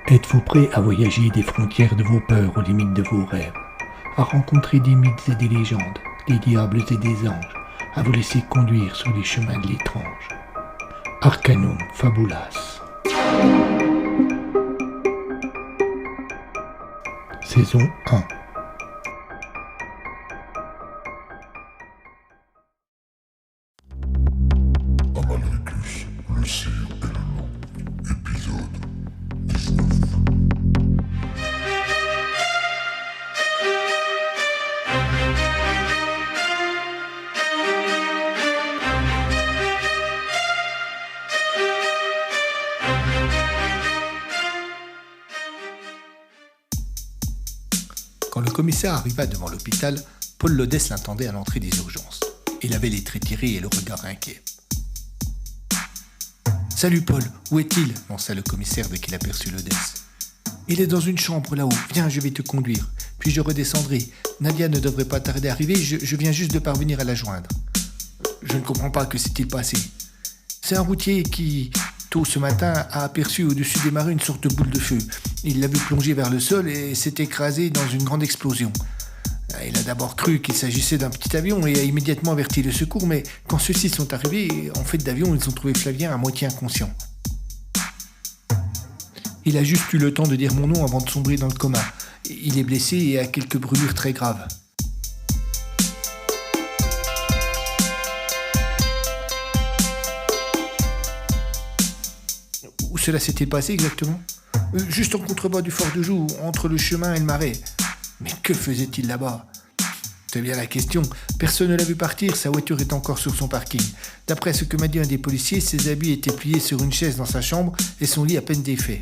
Êtes-vous prêt à voyager des frontières de vos peurs aux limites de vos rêves, à rencontrer des mythes et des légendes, des diables et des anges, à vous laisser conduire sur les chemins de l'étrange? Arcanum Fabulas. Saison 1. Amalricus, le cire et le loup, épisode 19. Quand le commissaire arriva devant l'hôpital, Paul Lodès l'attendait à l'entrée des urgences. Il avait les traits tirés et le regard inquiet. « Salut Paul, où est-il » lança le commissaire dès qu'il aperçut Lodès. « Il est dans une chambre là-haut, viens, je vais te conduire. Puis je redescendrai. Nadia ne devrait pas tarder à arriver, je viens juste de parvenir à la joindre. »« Je ne comprends pas, que s'est-il passé ?»« C'est un routier qui, tôt ce matin, a aperçu au-dessus des marais une sorte de boule de feu. Il l'a vu plonger vers le sol et s'est écrasé dans une grande explosion. Il a d'abord cru qu'il s'agissait d'un petit avion et a immédiatement averti le secours, mais quand ceux-ci sont arrivés, en fait d'avion, ils ont trouvé Flavien à moitié inconscient. Il a juste eu le temps de dire mon nom avant de sombrer dans le coma. Il est blessé et a quelques brûlures très graves. Où cela s'était passé exactement ? Juste en contrebas du fort de Joux, entre le chemin et le marais. Mais que faisait-il là-bas ? C'est bien la question. Personne ne l'a vu partir, sa voiture est encore sur son parking. D'après ce que m'a dit un des policiers, ses habits étaient pliés sur une chaise dans sa chambre et son lit à peine défait.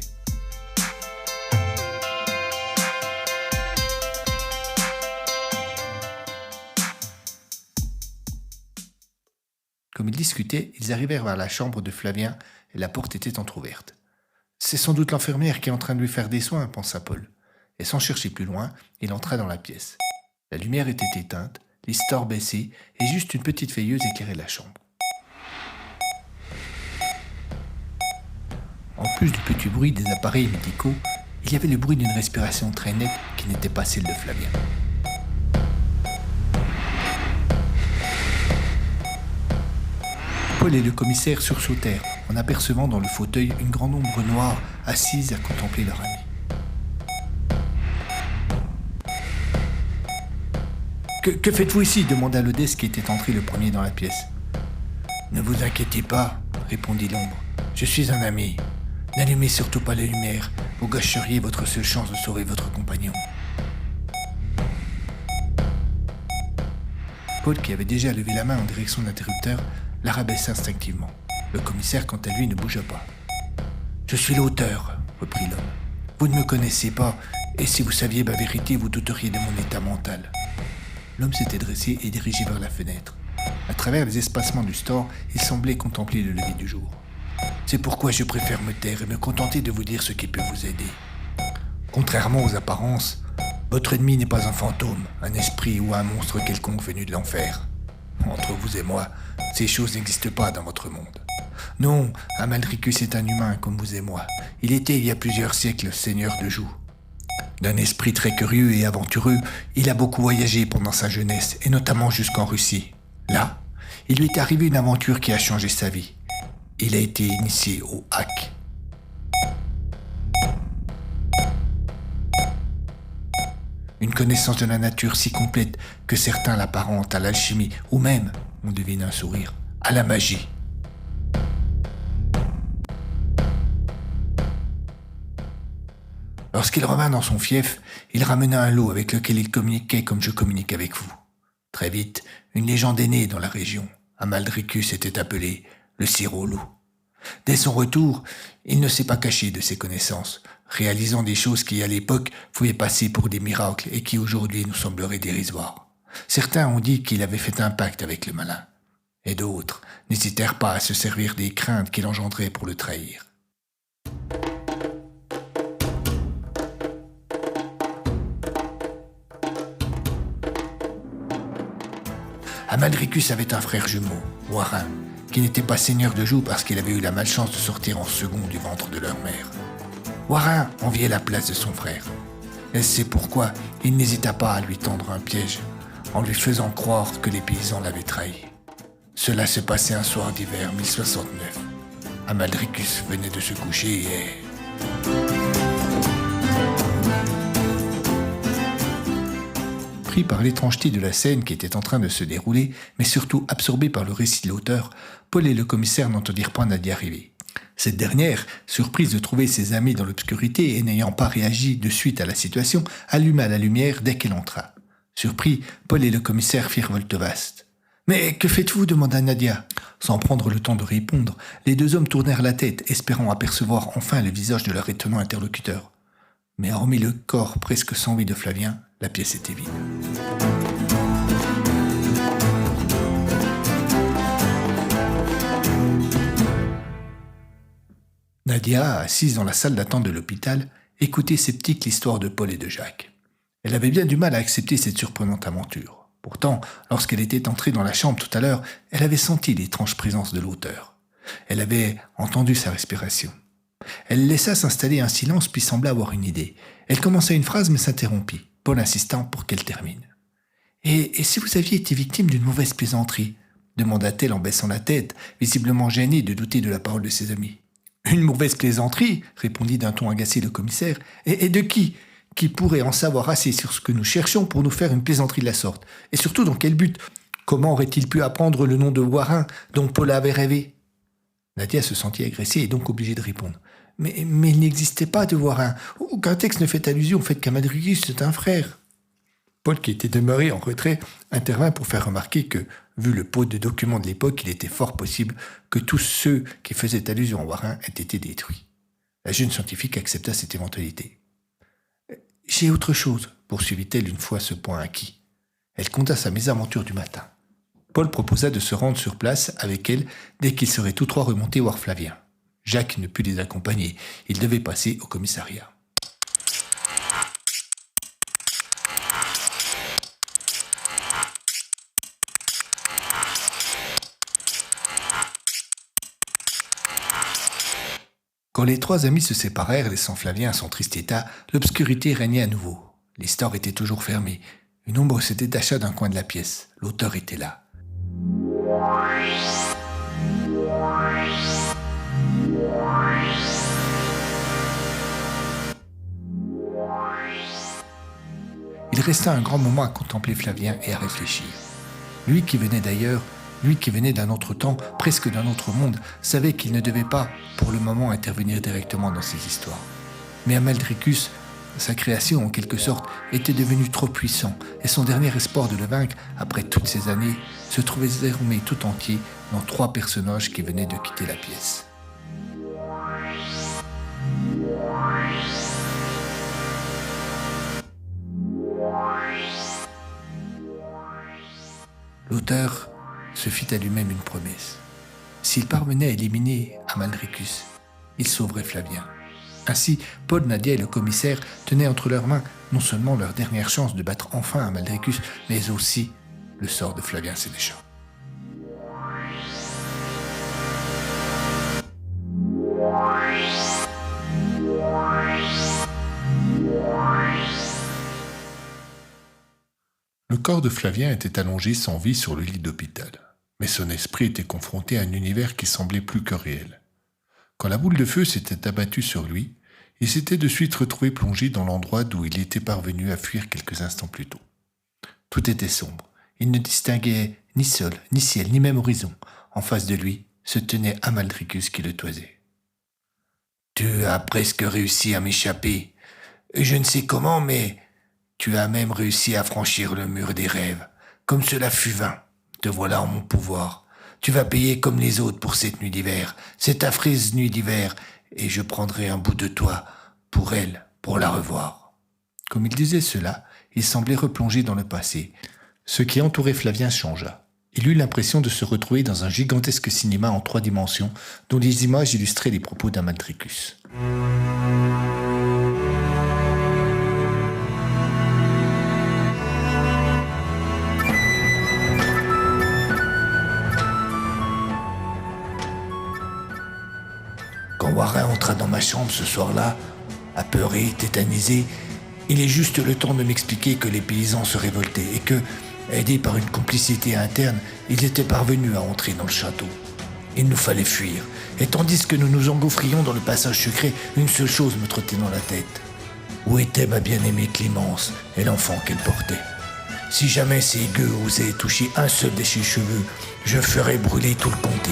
Comme ils discutaient, ils arrivèrent vers la chambre de Flavien et la porte était entr'ouverte. C'est sans doute l'infirmière qui est en train de lui faire des soins, pensa Paul. Et sans chercher plus loin, il entra dans la pièce. La lumière était éteinte, les stores baissés, et juste une petite veilleuse éclairait la chambre. En plus du petit bruit des appareils médicaux, il y avait le bruit d'une respiration très nette qui n'était pas celle de Flavien. Paul et le commissaire sursautèrent en apercevant dans le fauteuil une grande ombre noire assise à contempler leur ami. Que faites-vous ici ? Demanda Lodès qui était entré le premier dans la pièce. Ne vous inquiétez pas, répondit l'ombre. Je suis un ami. N'allumez surtout pas les lumières, vous gâcheriez votre seule chance de sauver votre compagnon. Paul, qui avait déjà levé la main en direction de l'interrupteur, la rabaissa instinctivement. Le commissaire, quant à lui, ne bougea pas. « Je suis l'auteur, » reprit l'homme. « Vous ne me connaissez pas, et si vous saviez ma vérité, vous douteriez de mon état mental. » L'homme s'était dressé et dirigé vers la fenêtre. À travers les espacements du store, il semblait contempler le lever du jour. « C'est pourquoi je préfère me taire et me contenter de vous dire ce qui peut vous aider. Contrairement aux apparences, votre ennemi n'est pas un fantôme, un esprit ou un monstre quelconque venu de l'enfer. Entre vous et moi, ces choses n'existent pas dans votre monde. Non, Amalricus est un humain comme vous et moi. Il était il y a plusieurs siècles seigneur de Joux. D'un esprit très curieux et aventureux, il a beaucoup voyagé pendant sa jeunesse, et notamment jusqu'en Russie. Là, il lui est arrivé une aventure qui a changé sa vie. Il a été initié au hack. Une connaissance de la nature si complète que certains l'apparentent à l'alchimie, ou même, on devine un sourire, à la magie. Lorsqu'il revint dans son fief, il ramena un lot avec lequel il communiquait comme je communique avec vous. Très vite, une légende est née dans la région. Amalricus était appelé le Cire au loup. Dès son retour, il ne s'est pas caché de ses connaissances, réalisant des choses qui, à l'époque, pouvaient passer pour des miracles et qui, aujourd'hui, nous sembleraient dérisoires. Certains ont dit qu'il avait fait un pacte avec le malin, et d'autres n'hésitèrent pas à se servir des craintes qu'il engendrait pour le trahir. Amalricus avait un frère jumeau, Warin, qui n'était pas seigneur de Joux parce qu'il avait eu la malchance de sortir en second du ventre de leur mère. Warin enviait la place de son frère. Et c'est pourquoi il n'hésita pas à lui tendre un piège, en lui faisant croire que les paysans l'avaient trahi. Cela se passait un soir d'hiver 1069. Amalricus venait de se coucher et... Pris par l'étrangeté de la scène qui était en train de se dérouler, mais surtout absorbé par le récit de l'auteur, Paul et le commissaire n'entendirent point Nadia arriver. Cette dernière, surprise de trouver ses amis dans l'obscurité et n'ayant pas réagi de suite à la situation, alluma la lumière dès qu'elle entra. Surpris, Paul et le commissaire firent volte-face. « Mais que faites-vous » demanda Nadia. Sans prendre le temps de répondre, les deux hommes tournèrent la tête, espérant apercevoir enfin le visage de leur étonnant interlocuteur. Mais hormis le corps presque sans vie de Flavien, la pièce était vide. Nadia, assise dans la salle d'attente de l'hôpital, écoutait sceptique l'histoire de Paul et de Jacques. Elle avait bien du mal à accepter cette surprenante aventure. Pourtant, lorsqu'elle était entrée dans la chambre tout à l'heure, elle avait senti l'étrange présence de l'auteur. Elle avait entendu sa respiration. Elle laissa s'installer un silence puis sembla avoir une idée. Elle commença une phrase mais s'interrompit, Paul insistant pour qu'elle termine. « Et si vous aviez été victime d'une mauvaise plaisanterie ?» demanda-t-elle en baissant la tête, visiblement gênée de douter de la parole de ses amis. « Une mauvaise plaisanterie ?» répondit d'un ton agacé le commissaire. « Et de qui ? Qui pourrait en savoir assez sur ce que nous cherchons pour nous faire une plaisanterie de la sorte ? Et surtout, dans quel but ? Comment aurait-il pu apprendre le nom de Warin dont Paul avait rêvé ?» Nadia se sentit agressée et donc obligée de répondre. « Mais il n'existait pas de Warin. Aucun texte ne fait allusion au fait qu'Amalricus est un frère. » Paul, qui était demeuré en retrait, intervint pour faire remarquer que, vu le pot de documents de l'époque, il était fort possible que tous ceux qui faisaient allusion à Warin aient été détruits. La jeune scientifique accepta cette éventualité. « J'ai autre chose, » poursuivit-elle une fois ce point acquis. Elle conta sa mésaventure du matin. Paul proposa de se rendre sur place avec elle dès qu'ils seraient tous trois remontés voir Flavien. Jacques ne put les accompagner. Il devait passer au commissariat. Quand les trois amis se séparèrent, laissant Flavien à son triste état, l'obscurité régnait à nouveau. Les stores étaient toujours fermés. Une ombre se détacha d'un coin de la pièce. L'auteur était là. Il resta un grand moment à contempler Flavien et à réfléchir. Lui qui venait d'ailleurs, lui qui venait d'un autre temps, presque d'un autre monde, savait qu'il ne devait pas, pour le moment, intervenir directement dans ces histoires. Mais Amalricus, sa création en quelque sorte, était devenu trop puissant, et son dernier espoir de le vaincre, après toutes ces années, se trouvait désormais tout entier dans trois personnages qui venaient de quitter la pièce. L'auteur se fit à lui-même une promesse. S'il parvenait à éliminer Amalricus, il sauverait Flavien. Ainsi, Paul, Nadia et le commissaire tenaient entre leurs mains non seulement leur dernière chance de battre enfin Amalricus, mais aussi le sort de Flavien Sénéchal. Le corps de Flavien était allongé sans vie sur le lit d'hôpital, mais son esprit était confronté à un univers qui semblait plus que réel. Quand la boule de feu s'était abattue sur lui, il s'était de suite retrouvé plongé dans l'endroit d'où il était parvenu à fuir quelques instants plus tôt. Tout était sombre. Il ne distinguait ni sol, ni ciel, ni même horizon. En face de lui se tenait Amalricus qui le toisait. « Tu as presque réussi à m'échapper. Je ne sais comment, mais tu as même réussi à franchir le mur des rêves. Comme cela fut vain. Te voilà en mon pouvoir. Tu vas payer comme les autres pour cette nuit d'hiver, cette affreuse nuit d'hiver, et je prendrai un bout de toi, pour elle, pour la revoir. » Comme il disait cela, il semblait replonger dans le passé. Ce qui entourait Flavien changea. Il eut l'impression de se retrouver dans un gigantesque cinéma en 3 dimensions, dont les images illustraient les propos d'Amalricus. Warin entra dans ma chambre ce soir-là, apeuré, tétanisé. Il est juste le temps de m'expliquer que les paysans se révoltaient et que, aidés par une complicité interne, ils étaient parvenus à entrer dans le château. Il nous fallait fuir, et tandis que nous nous engouffrions dans le passage secret, une seule chose me trottait dans la tête. Où était ma bien-aimée Clémence et l'enfant qu'elle portait? Si jamais ces gueux osaient toucher un seul de ses cheveux, je ferais brûler tout le comté.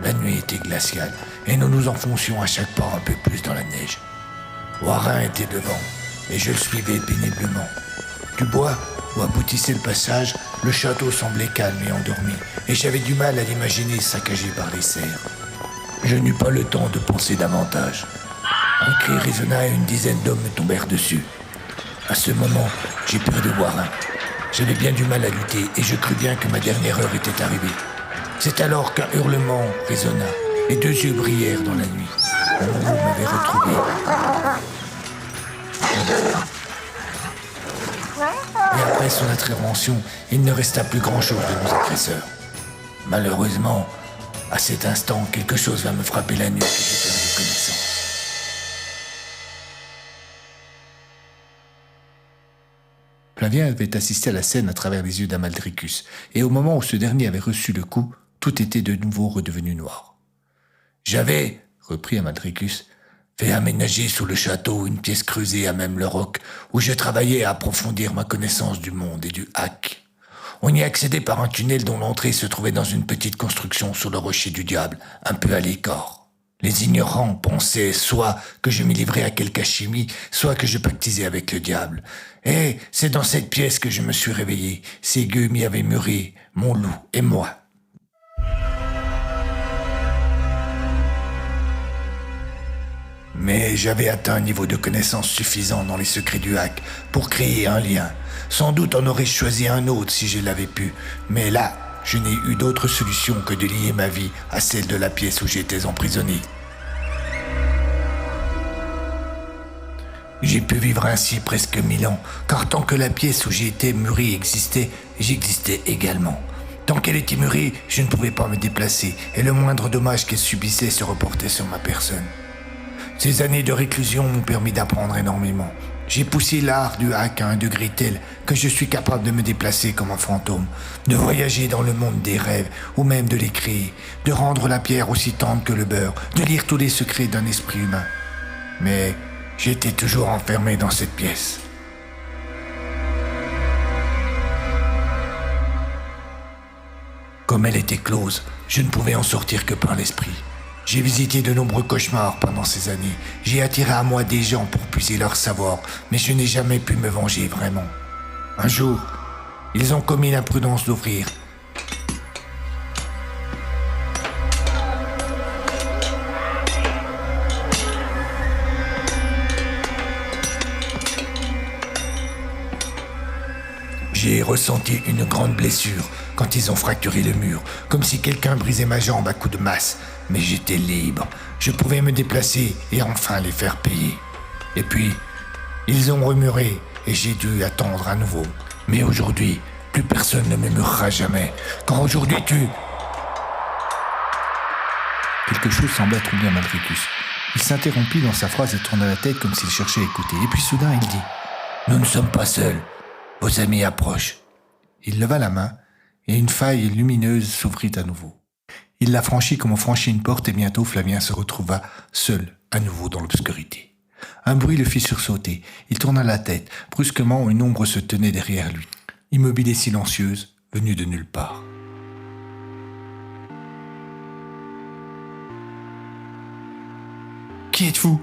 La nuit était glaciale et nous nous enfoncions à chaque pas un peu plus dans la neige. Warin était devant et je le suivais péniblement. Du bois où aboutissait le passage, le château semblait calme et endormi et j'avais du mal à l'imaginer saccagé par les cerfs. Je n'eus pas le temps de penser davantage. Un cri résonna et une dizaine d'hommes me tombèrent dessus. À ce moment, j'ai perdu Warin. J'avais bien du mal à lutter et je crus bien que ma dernière heure était arrivée. C'est alors qu'un hurlement résonna et 2 yeux brillèrent dans la nuit. Un loup m'avait retrouvé. Et après son intervention, il ne resta plus grand-chose de nos agresseurs. Malheureusement, à cet instant, quelque chose va me frapper la nuque et j'ai perdu connaissance. Flavien avait assisté à la scène à travers les yeux d'Amaldricus, et au moment où ce dernier avait reçu le coup, tout était de nouveau redevenu noir. « J'avais, reprit Amaldricus, fait aménager sous le château une pièce creusée à même le roc, où je travaillais à approfondir ma connaissance du monde et du hack. On y accédait par un tunnel dont l'entrée se trouvait dans une petite construction sur le rocher du diable, un peu à l'écart. Les ignorants pensaient soit que je m'y livrais à quelque alchimie, soit que je pactisais avec le diable. Et c'est dans cette pièce que je me suis réveillé. Ces gueux m'y avaient muré, mon loup et moi. Mais j'avais atteint un niveau de connaissance suffisant dans les secrets du hack pour créer un lien. Sans doute en aurais-je choisi un autre si je l'avais pu, mais là, je n'ai eu d'autre solution que de lier ma vie à celle de la pièce où j'étais emprisonné. J'ai pu vivre ainsi presque 1000 ans, car tant que la pièce où j'ai été mûri existait, j'existais également. Tant qu'elle était mûrie, je ne pouvais pas me déplacer, et le moindre dommage qu'elle subissait se reportait sur ma personne. Ces années de réclusion m'ont permis d'apprendre énormément. J'ai poussé l'art du hack à un degré tel que je suis capable de me déplacer comme un fantôme, de voyager dans le monde des rêves ou même de les créer, de rendre la pierre aussi tendre que le beurre, de lire tous les secrets d'un esprit humain. Mais j'étais toujours enfermé dans cette pièce. Comme elle était close, je ne pouvais en sortir que par l'esprit. J'ai visité de nombreux cauchemars pendant ces années. J'ai attiré à moi des gens pour puiser leur savoir, mais je n'ai jamais pu me venger vraiment. Un jour, ils ont commis l'imprudence d'ouvrir. J'ai ressenti une grande blessure quand ils ont fracturé le mur, comme si quelqu'un brisait ma jambe à coups de masse. Mais j'étais libre, je pouvais me déplacer et enfin les faire payer. Et puis, ils ont remuré et j'ai dû attendre à nouveau. Mais aujourd'hui, plus personne ne me murera jamais, car aujourd'hui tu... Quelque chose sembla troubler Amaldricus. Il s'interrompit dans sa phrase et tourna la tête comme s'il cherchait à écouter. Et puis soudain, il dit « Nous ne sommes pas seuls, vos amis approchent. » Il leva la main et une faille lumineuse s'ouvrit à nouveau. Il la franchit comme on franchit une porte et bientôt Flavien se retrouva seul à nouveau dans l'obscurité. Un bruit le fit sursauter. Il tourna la tête. Brusquement, une ombre se tenait derrière lui, immobile et silencieuse, venue de nulle part. « Qui êtes-vous » ?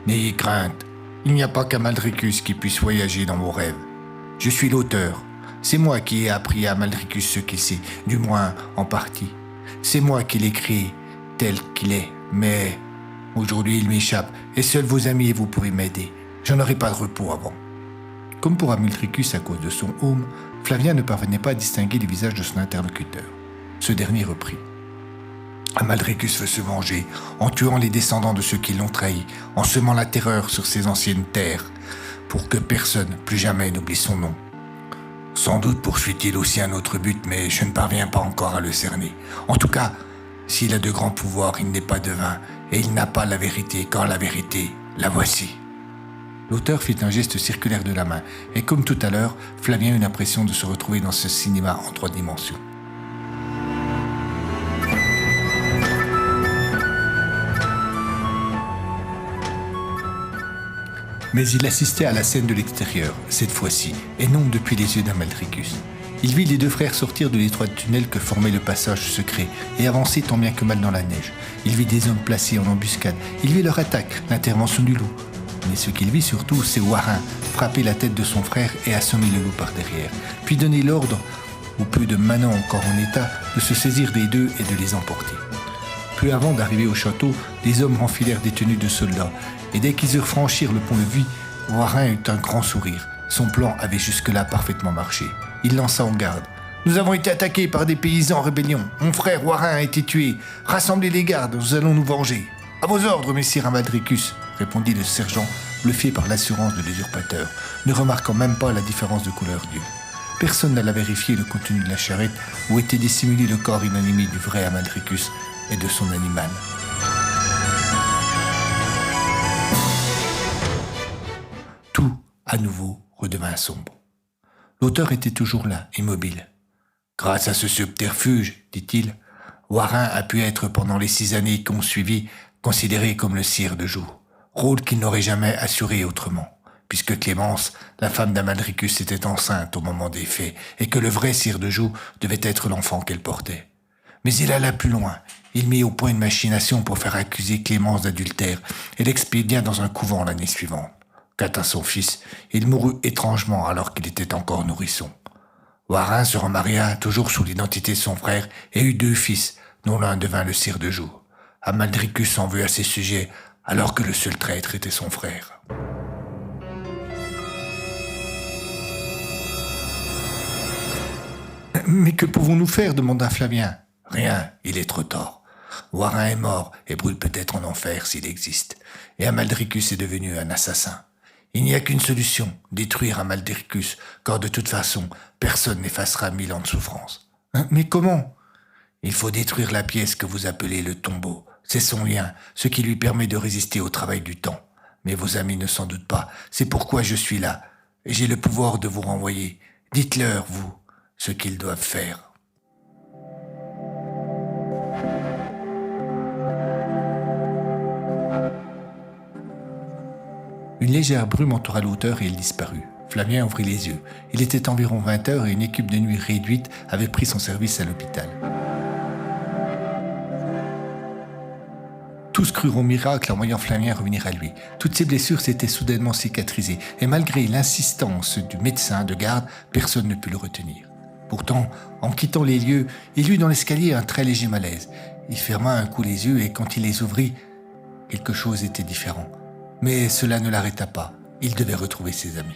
N'ayez crainte, il n'y a pas qu'Amaldricus qui puisse voyager dans vos rêves. Je suis l'auteur. C'est moi qui ai appris à Amaldricus ce qu'il sait, du moins en partie. C'est moi qui l'ai créé tel qu'il est, mais aujourd'hui il m'échappe et seuls vos amis et vous pourrez m'aider. Je n'aurai pas de repos avant. Comme pour Amaldricus à cause de son home, Flavien ne parvenait pas à distinguer les visages de son interlocuteur. Ce dernier reprit. Amaldricus veut se venger en tuant les descendants de ceux qui l'ont trahi, en semant la terreur sur ses anciennes terres. pour que personne, plus jamais, n'oublie son nom. Sans doute poursuit-il aussi un autre but, mais je ne parviens pas encore à le cerner. En tout cas, s'il a de grands pouvoirs, il n'est pas devin, et il n'a pas la vérité, quand la vérité, la voici. » L'auteur fit un geste circulaire de la main, et comme tout à l'heure, Flavien eut l'impression de se retrouver dans ce cinéma en 3 dimensions. Mais il assistait à la scène de l'extérieur, cette fois-ci, et non depuis les yeux d'Amaldricus. Il vit les 2 frères sortir de l'étroit tunnel que formait le passage secret et avancer tant bien que mal dans la neige. Il vit des hommes placés en embuscade. Il vit leur attaque, l'intervention du loup. Mais ce qu'il vit surtout, c'est Warin frapper la tête de son frère et assommer le loup par derrière, puis donner l'ordre, ou peu de manants encore en état, de se saisir des 2 et de les emporter. Peu avant d'arriver au château, les hommes renfilèrent des tenues de soldats, et dès qu'ils eurent franchi le pont-levis, Warin eut un grand sourire. Son plan avait jusque-là parfaitement marché. Il lança en garde. « Nous avons été attaqués par des paysans en rébellion. Mon frère Warin a été tué. Rassemblez les gardes, nous allons nous venger. »« À vos ordres, messire Amaldricus » répondit le sergent, bluffé par l'assurance de l'usurpateur, ne remarquant même pas la différence de couleur d'yeux. Personne n'alla vérifier le contenu de la charrette où était dissimulé le corps inanimé du vrai Amaldricus et de son animal. Tout, à nouveau, redevint sombre. L'auteur était toujours là, immobile. « Grâce à ce subterfuge, dit-il, Warin a pu être pendant les 6 années qui ont suivi considéré comme le sire de jour, rôle qu'il n'aurait jamais assuré autrement, puisque Clémence, la femme d'Amaldricus, était enceinte au moment des faits et que le vrai sire de jour devait être l'enfant qu'elle portait. Mais il alla plus loin. Il mit au point une machination pour faire accuser Clémence d'adultère et l'expédia dans un couvent l'année suivante. Quant à son fils, il mourut étrangement alors qu'il était encore nourrisson. Warin se remaria toujours sous l'identité de son frère et eut 2 fils, dont l'un devint le sire de jour. Amaldricus en veut à ses sujets, alors que le seul traître était son frère. « Mais que pouvons-nous faire » demanda Flavien. « Rien, il est trop tard. Warin est mort et brûle peut-être en enfer s'il existe. Et Amaldricus est devenu un assassin. Il n'y a qu'une solution, détruire Amaldricus, car de toute façon, personne n'effacera 1000 ans de souffrance. Mais comment ? Il faut détruire la pièce que vous appelez le tombeau. C'est son lien, ce qui lui permet de résister au travail du temps. Mais vos amis ne s'en doutent pas, c'est pourquoi je suis là. Et j'ai le pouvoir de vous renvoyer. Dites-leur, vous, ce qu'ils doivent faire. Une légère brume entoura l'auteur et il disparut. Flavien ouvrit les yeux. Il était environ 20 heures et une équipe de nuit réduite avait pris son service à l'hôpital. Tous crurent au miracle en voyant Flavien revenir à lui. Toutes ses blessures s'étaient soudainement cicatrisées et malgré l'insistance du médecin de garde, personne ne put le retenir. Pourtant, en quittant les lieux, il eut dans l'escalier un très léger malaise. Il ferma un coup les yeux et quand il les ouvrit, quelque chose était différent. Mais cela ne l'arrêta pas. Il devait retrouver ses amis.